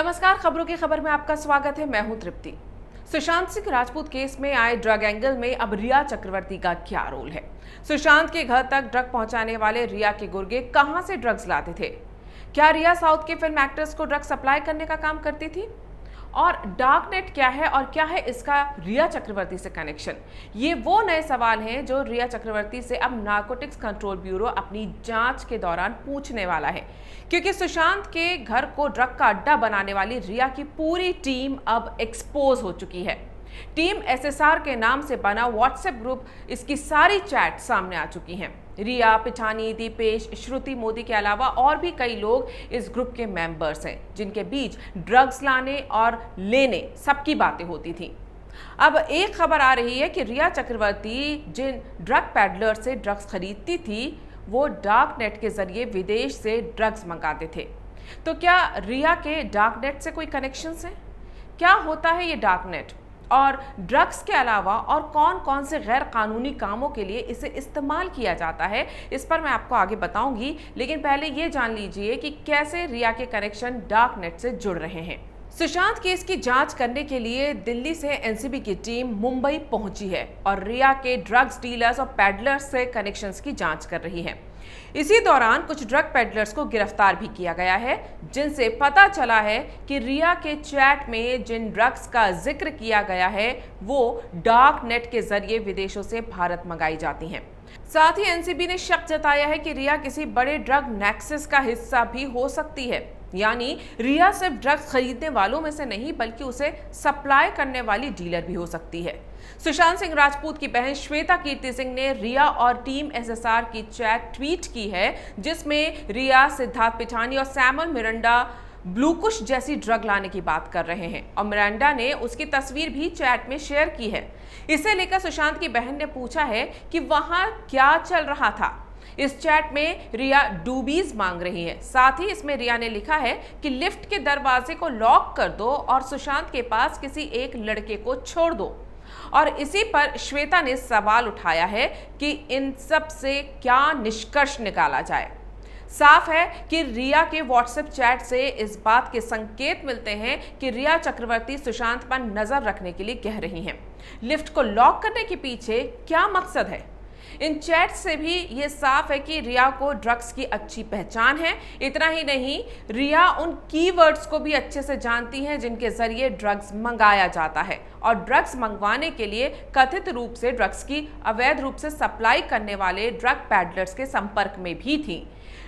नमस्कार, खबरों की खबर में आपका स्वागत है। मैं हूं तृप्ति। सुशांत सिंह राजपूत केस में आए ड्रग एंगल में अब रिया चक्रवर्ती का क्या रोल है? सुशांत के घर तक ड्रग पहुंचाने वाले रिया के गुर्गे कहां से ड्रग्स लाते थे? क्या रिया साउथ के फिल्म एक्टर्स को ड्रग सप्लाई करने का काम करती थी? और डार्क नेट क्या है और क्या है इसका रिया चक्रवर्ती से कनेक्शन? ये वो नए सवाल हैं जो रिया चक्रवर्ती से अब नारकोटिक्स कंट्रोल ब्यूरो अपनी जांच के दौरान पूछने वाला है, क्योंकि सुशांत के घर को ड्रग का अड्डा बनाने वाली रिया की पूरी टीम अब एक्सपोज हो चुकी है। टीम एसएसआर के नाम से बना व्हाट्सएप ग्रुप, इसकी सारी चैट सामने आ चुकी हैं। रिया, पिठानी, दीपेश, श्रुति मोदी के अलावा और भी कई लोग इस ग्रुप के मेंबर्स हैं, जिनके बीच ड्रग्स लाने और लेने सबकी बातें होती थी। अब एक खबर आ रही है कि रिया चक्रवर्ती जिन ड्रग पैडलर से ड्रग्स खरीदती थी, वो डार्क नेट के जरिए विदेश से ड्रग्स मंगाते थे। तो क्या रिया के डार्क नेट से कोई कनेक्शंस हैं? क्या होता है ये डार्क नेट? और ड्रग्स के अलावा और कौन कौन से गैर कानूनी कामों के लिए इसे इस्तेमाल किया जाता है, इस पर मैं आपको आगे बताऊंगी। लेकिन पहले ये जान लीजिए कि कैसे रिया के कनेक्शन डार्क नेट से जुड़ रहे हैं। सुशांत केस की जांच करने के लिए दिल्ली से एनसीबी की टीम मुंबई पहुंची है और रिया के ड्रग्स डीलर्स और पैडलर्स से कनेक्शंस की जांच कर रही है। इसी दौरान कुछ ड्रग पैडलर्स को गिरफ्तार भी किया गया है, जिनसे पता चला है कि रिया के चैट में जिन ड्रग्स का जिक्र किया गया है वो डार्क नेट के जरिए विदेशों से भारत मंगाई जाती हैं। साथ ही एनसीबी ने शक जताया है कि रिया किसी बड़े ड्रग नेक्सस का हिस्सा भी हो सकती है, यानी रिया सिर्फ ड्रग्स खरीदने वालों में से नहीं बल्कि उसे सप्लाई करने वाली डीलर भी हो सकती है। सुशांत सिंह राजपूत की बहन श्वेता कीर्ति सिंह ने रिया और टीम एसएसआर की चैट ट्वीट की है, जिसमें रिया, सिद्धार्थ पिठानी और सैमुअल मिरांडा ब्लूकुश जैसी ड्रग लाने की बात कर रहे हैं और मिरांडा ने उसकी तस्वीर भी चैट में शेयर की है। इसे लेकर सुशांत की बहन ने पूछा है कि वहां क्या चल रहा था। इस चैट में रिया डूबीज मांग रही है। साथ ही इसमें रिया ने लिखा है कि लिफ्ट के दरवाजे को लॉक कर दो और सुशांत के पास किसी एक लड़के को छोड़ दो। और इसी पर श्वेता ने सवाल उठाया है कि इन सब से क्या निष्कर्ष निकाला जाए। साफ है कि रिया के व्हाट्सएप चैट से इस बात के संकेत मिलते हैं कि रिया चक्रवर्ती सुशांत पर नजर रखने के लिए कह रही हैं। लिफ्ट को लॉक करने के पीछे क्या मकसद है? इन चैट से भी ये साफ है कि रिया को ड्रग्स की अच्छी पहचान है। इतना ही नहीं, रिया उन कीवर्ड्स को भी अच्छे से जानती है जिनके जरिए ड्रग्स मंगाया जाता है और ड्रग्स मंगवाने के लिए कथित रूप से ड्रग्स की अवैध रूप से सप्लाई करने वाले ड्रग पैडलर्स के संपर्क में भी थी।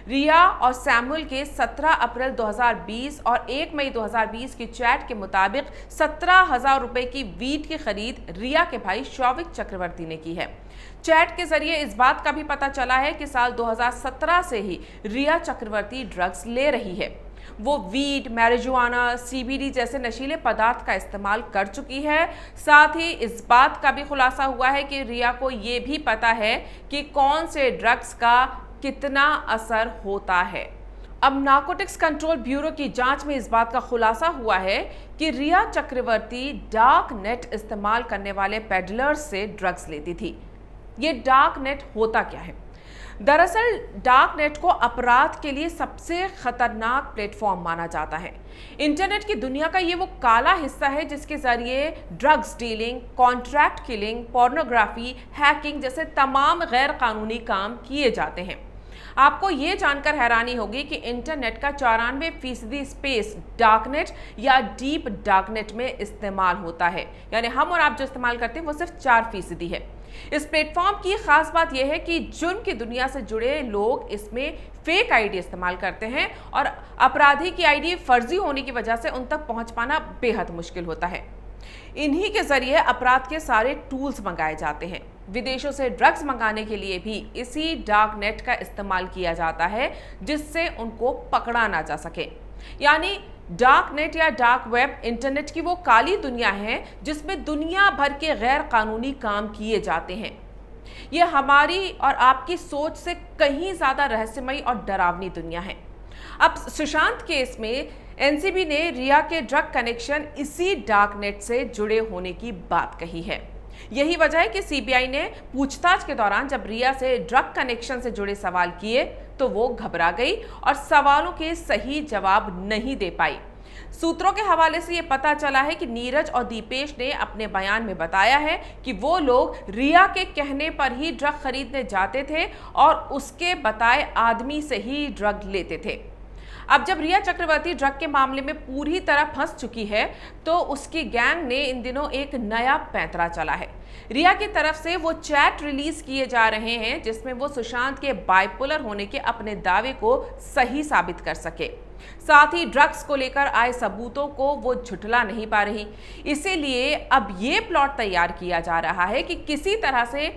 रिया और सैमुअल के 17 अप्रैल 2020 और 1 मई 2020 की चैट के मुताबिक 17,000 रुपए की वीट की खरीद रिया के भाई शौविक चक्रवर्ती ने की है। चैट के जरिए इस बात का भी पता चला है कि साल 2017 से ही रिया चक्रवर्ती ड्रग्स ले रही है। वो वीट, मैरिजुआना, सीबीडी जैसे नशीले पदार्थ का इस्तेमाल कर चुकी है। साथ ही इस बात का भी खुलासा हुआ है कि रिया को ये भी पता है कि कौन से ड्रग्स का कितना असर होता है। अब नारकोटिक्स कंट्रोल ब्यूरो की जांच में इस बात का खुलासा हुआ है कि रिया चक्रवर्ती डार्क नेट इस्तेमाल करने वाले पेडलर्स से ड्रग्स लेती थी। ये डार्क नेट होता क्या है? दरअसल डार्क नेट को अपराध के लिए सबसे खतरनाक प्लेटफॉर्म माना जाता है। इंटरनेट की दुनिया का ये वो काला हिस्सा है जिसके जरिए drugs dealing, contract killing, pornography, hacking जैसे तमाम गैर कानूनी काम किए जाते हैं। आपको ये जानकर हैरानी होगी कि इंटरनेट का 94% स्पेस डार्कनेट या डीप डार्कनेट में इस्तेमाल होता है, यानी हम और आप जो इस्तेमाल करते हैं वो सिर्फ 4% है। इस प्लेटफॉर्म की खास बात यह है कि जुर्म की दुनिया से जुड़े लोग इसमें फेक आईडी इस्तेमाल करते हैं और अपराधी की आईडी फर्जी होने की वजह से उन तक पहुंच पाना बेहद मुश्किल होता है। इन्हीं के जरिए अपराध के सारे टूल्स मंगाए जाते हैं। विदेशों से ड्रग्स मंगाने के लिए भी इसी डार्क नेट का इस्तेमाल किया जाता है, जिससे उनको पकड़ा ना जा सके। यानी डार्क नेट या डार्क वेब इंटरनेट की वो काली दुनिया है जिसमें दुनिया भर के गैर कानूनी काम किए जाते हैं। ये हमारी और आपकी सोच से कहीं ज्यादा रहस्यमयी और डरावनी दुनिया है। अब सुशांत केस में एनसीबी ने रिया के ड्रग कनेक्शन इसी डार्क नेट से जुड़े होने की बात कही है। यही वजह है कि सीबीआई ने पूछताछ के दौरान जब रिया से ड्रग कनेक्शन से जुड़े सवाल किए तो वो घबरा गई और सवालों के सही जवाब नहीं दे पाई। सूत्रों के हवाले से ये पता चला है कि नीरज और दीपेश ने अपने बयान में बताया है कि वो लोग रिया के कहने पर ही ड्रग खरीदने जाते थे और उसके बताए आदमी से ही ड्रग लेते थे। अब जब रिया चक्रवर्ती ड्रग के मामले में पूरी तरह फंस चुकी है तो उसकी गैंग ने इन दिनों एक नया पैंतरा चला है। रिया की तरफ से वो चैट रिलीज किए जा रहे हैं जिसमें वो सुशांत के बाइपोलर होने के अपने दावे को सही साबित कर सके। साथ ही ड्रग्स को लेकर आए सबूतों को वो झुठला नहीं पा रही। इसीलिए अब ये प्लॉट तैयार किया जा रहा है कि किसी तरह से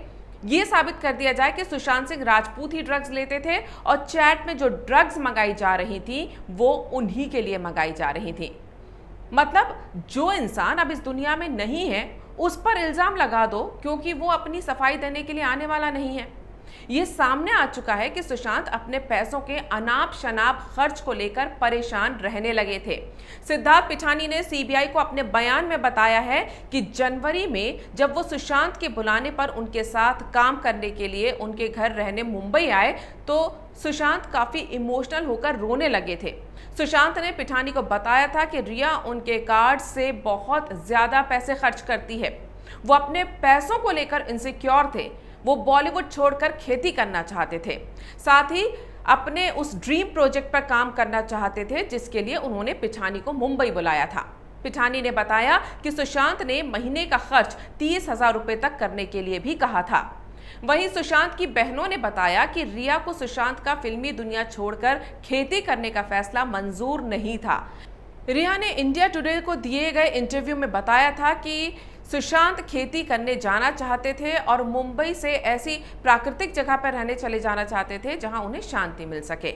ये साबित कर दिया जाए कि सुशांत सिंह राजपूत ही ड्रग्स लेते थे और चैट में जो ड्रग्स मंगाई जा रही थी वो उन्हीं के लिए मंगाई जा रही थी। मतलब जो इंसान अब इस दुनिया में नहीं है उस पर इल्जाम लगा दो क्योंकि वो अपनी सफाई देने के लिए आने वाला नहीं है। ये सामने आ चुका है कि सुशांत अपने पैसों के अनाप शनाप खर्च को लेकर परेशान रहने लगे थे। सिद्धार्थ पिठानी ने सीबीआई को अपने बयान में बताया है कि जनवरी में जब वो सुशांत के बुलाने पर उनके साथ काम करने के लिए उनके घर रहने मुंबई आए तो सुशांत काफी इमोशनल होकर रोने लगे थे। सुशांत ने पिठानी को बताया था कि रिया उनके कार्ड से बहुत ज्यादा पैसे खर्च करती है। वो अपने पैसों को लेकर इनसिक्योर थे। वो बॉलीवुड छोड़कर खेती करना चाहते थे, साथ ही अपने उस ड्रीम प्रोजेक्ट पर काम करना चाहते थे जिसके लिए उन्होंने पिठानी को मुंबई बुलाया था। पिठानी ने बताया कि सुशांत ने महीने का खर्च 30,000 रुपए तक करने के लिए भी कहा था। वहीं सुशांत की बहनों ने बताया कि रिया को सुशांत का फिल्मी दुनिया छोड़कर खेती करने का फैसला मंजूर नहीं था। रिया ने इंडिया टुडे को दिए गए इंटरव्यू में बताया था कि सुशांत खेती करने जाना चाहते थे और मुंबई से ऐसी प्राकृतिक जगह पर रहने चले जाना चाहते थे जहां उन्हें शांति मिल सके।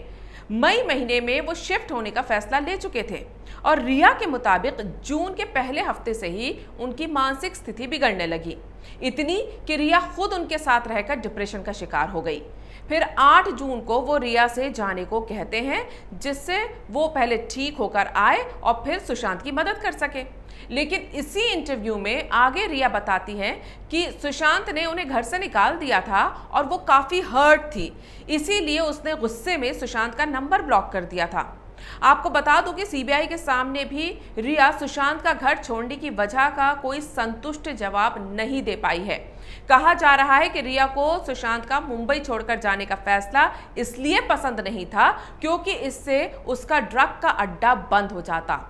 मई महीने में वो शिफ्ट होने का फैसला ले चुके थे और रिया के मुताबिक जून के पहले हफ्ते से ही उनकी मानसिक स्थिति बिगड़ने लगी, इतनी कि रिया खुद उनके साथ रहकर डिप्रेशन का शिकार हो गई। फिर 8 जून को वो रिया से जाने को कहते हैं जिससे वो पहले ठीक होकर आए और फिर सुशांत की मदद कर सके। लेकिन इसी इंटरव्यू में आगे रिया बताती हैं कि सुशांत ने उन्हें घर से निकाल दिया था और वो काफ़ी हर्ट थी, इसीलिए उसने गुस्से में सुशांत का नंबर ब्लॉक कर दिया था। आपको बता दूं कि सीबीआई के सामने भी रिया सुशांत का घर छोड़ने की वजह का कोई संतुष्ट जवाब नहीं दे पाई है। कहा जा रहा है कि रिया को सुशांत का मुंबई छोड़कर जाने का फैसला इसलिए पसंद नहीं था क्योंकि इससे उसका ड्रग का अड्डा बंद हो जाता।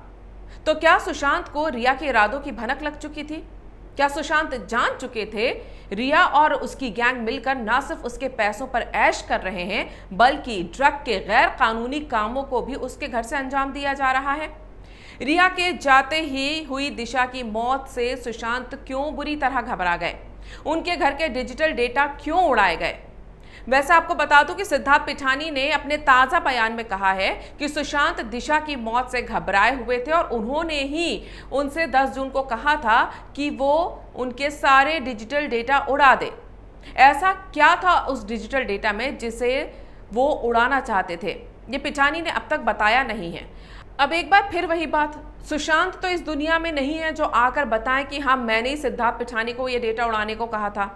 तो क्या सुशांत को रिया के इरादों की भनक लग चुकी थी? क्या सुशांत जान चुके थे रिया और उसकी गैंग मिलकर न सिर्फ उसके पैसों पर ऐश कर रहे हैं बल्कि ड्रग के गैर कानूनी कामों को भी उसके घर से अंजाम दिया जा रहा है? रिया के जाते ही हुई दिशा की मौत से सुशांत क्यों बुरी तरह घबरा गए? उनके घर के डिजिटल डेटा क्यों उड़ाए गए? वैसे आपको बता दूं कि सिद्धार्थ पिठानी ने अपने ताज़ा बयान में कहा है कि सुशांत दिशा की मौत से घबराए हुए थे और उन्होंने ही उनसे 10 जून को कहा था कि वो उनके सारे डिजिटल डेटा उड़ा दे। ऐसा क्या था उस डिजिटल डेटा में जिसे वो उड़ाना चाहते थे, ये पिठानी ने अब तक बताया नहीं है। अब एक बार फिर वही बात, सुशांत तो इस दुनिया में नहीं है जो आकर बताएं कि हाँ मैंने ही सिद्धार्थ पिठानी को ये डेटा उड़ाने को कहा था।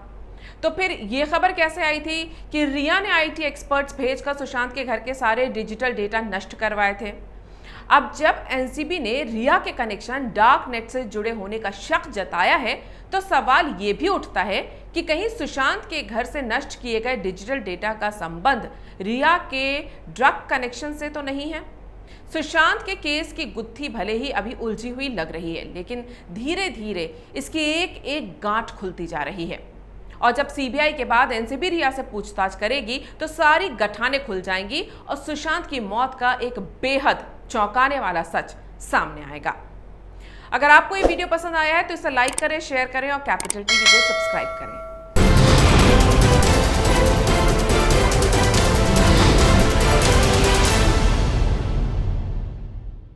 तो फिर ये खबर कैसे आई थी कि रिया ने आईटी एक्सपर्ट्स भेजकर सुशांत के घर के सारे डिजिटल डेटा नष्ट करवाए थे? अब जब एनसीबी ने रिया के कनेक्शन डार्क नेट से जुड़े होने का शक जताया है तो सवाल ये भी उठता है कि कहीं सुशांत के घर से नष्ट किए गए डिजिटल डेटा का संबंध रिया के ड्रग कनेक्शन से तो नहीं है? सुशांत के केस की गुत्थी भले ही अभी उलझी हुई लग रही है लेकिन धीरे धीरे इसकी एक एक गांठ खुलती जा रही है और जब सीबीआई के बाद एनसीबी रिया से पूछताछ करेगी तो सारी गठानें खुल जाएंगी और सुशांत की मौत का एक बेहद चौंकाने वाला सच सामने आएगा। अगर आपको ये वीडियो पसंद आया है तो इसे लाइक करें, शेयर करें और कैपिटल टीवी को सब्सक्राइब करें।